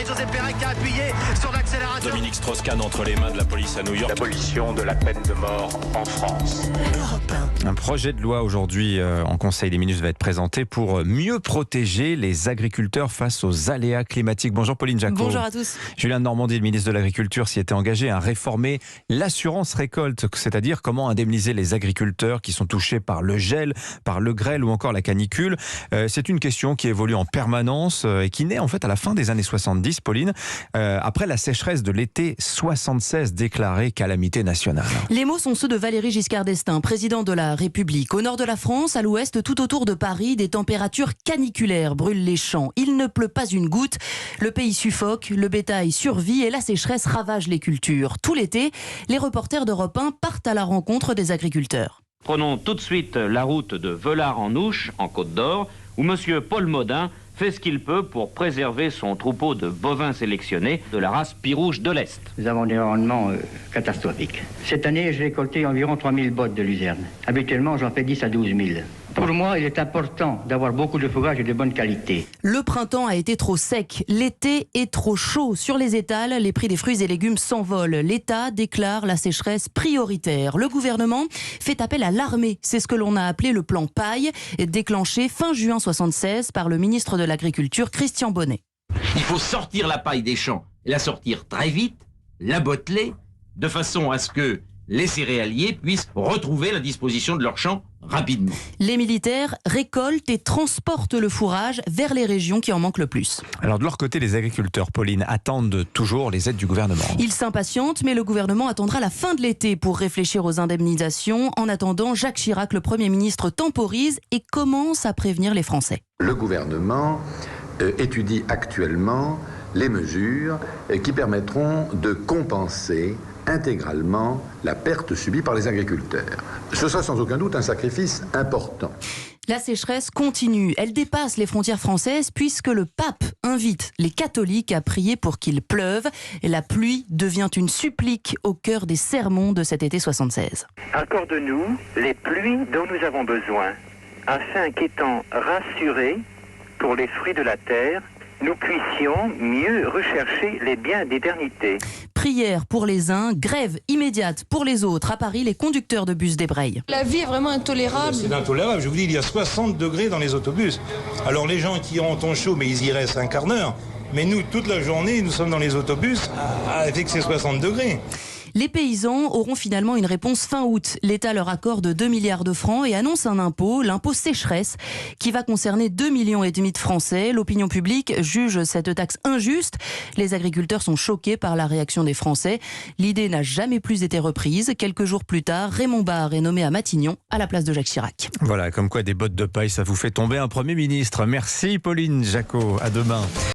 Joseph Perrin qui a appuyé sur l'accélérateur. Dominique Strauss-Kahn entre les mains de la police à New York. L'abolition de la peine de mort en France. Un projet de loi aujourd'hui en Conseil des ministres va être présenté pour mieux protéger les agriculteurs face aux aléas climatiques. Bonjour Pauline Jacot. Bonjour à tous. Julien Denormandie, le ministre de l'Agriculture, s'y était engagé à réformer l'assurance récolte, c'est-à-dire comment indemniser les agriculteurs qui sont touchés par le gel, par le grêle ou encore la canicule. C'est une question qui évolue en permanence et qui naît en fait à la fin des années 70, Pauline, après la sécheresse de l'été 76 déclarée calamité nationale. Les mots sont ceux de Valéry Giscard d'Estaing, président de la République. Au nord de la France, à l'ouest, tout autour de Paris, des températures caniculaires brûlent les champs. Il ne pleut pas une goutte, le pays suffoque, le bétail survit et la sécheresse ravage les cultures. Tout l'été, les reporters d'Europe 1 partent à la rencontre des agriculteurs. Prenons tout de suite la route de Velard-en-Ouche, en Côte d'Or, où M. Paul Modin fait ce qu'il peut pour préserver son troupeau de bovins sélectionnés de la race Pirouge de l'Est. Nous avons des rendements catastrophiques. Cette année, j'ai récolté environ 3000 bottes de luzerne. Habituellement, j'en fais 10 à 12 000. Pour moi, il est important d'avoir beaucoup de fourrage et de bonne qualité. Le printemps a été trop sec, l'été est trop chaud. Sur les étals, les prix des fruits et légumes s'envolent. L'État déclare la sécheresse prioritaire. Le gouvernement fait appel à l'armée. C'est ce que l'on a appelé le plan paille, déclenché fin juin 76 par le ministre de l'Agriculture, Christian Bonnet. Il faut sortir la paille des champs, et la sortir très vite, la botteler, de façon à ce que les céréaliers puissent retrouver la disposition de leurs champs rapidement. Les militaires récoltent et transportent le fourrage vers les régions qui en manquent le plus. Alors de leur côté, les agriculteurs, Pauline, attendent toujours les aides du gouvernement. Ils s'impatientent, mais le gouvernement attendra la fin de l'été pour réfléchir aux indemnisations. En attendant, Jacques Chirac, le Premier ministre, temporise et commence à prévenir les Français. Le gouvernement étudie actuellement les mesures qui permettront de compenser intégralement la perte subie par les agriculteurs. Ce sera sans aucun doute un sacrifice important. La sécheresse continue. Elle dépasse les frontières françaises puisque le pape invite les catholiques à prier pour qu'il pleuve. Et la pluie devient une supplique au cœur des sermons de cet été 76. Accorde-nous les pluies dont nous avons besoin, afin qu'étant rassurés pour les fruits de la terre, nous puissions mieux rechercher les biens d'éternité. Prière pour les uns, grève immédiate pour les autres. À Paris, les conducteurs de bus débrayent. La vie est vraiment intolérable. C'est intolérable. Je vous dis, il y a 60 degrés dans les autobus. Alors les gens qui ont ton chaud, mais ils y restent un quart d'heure. Mais nous, toute la journée, nous sommes dans les autobus avec ces 60 degrés. Les paysans auront finalement une réponse fin août. L'État leur accorde 2 milliards de francs et annonce un impôt, l'impôt sécheresse, qui va concerner 2,5 millions de Français. L'opinion publique juge cette taxe injuste. Les agriculteurs sont choqués par la réaction des Français. L'idée n'a jamais plus été reprise. Quelques jours plus tard, Raymond Barre est nommé à Matignon, à la place de Jacques Chirac. Voilà, comme quoi des bottes de paille, ça vous fait tomber un Premier ministre. Merci Pauline Jacot, à demain.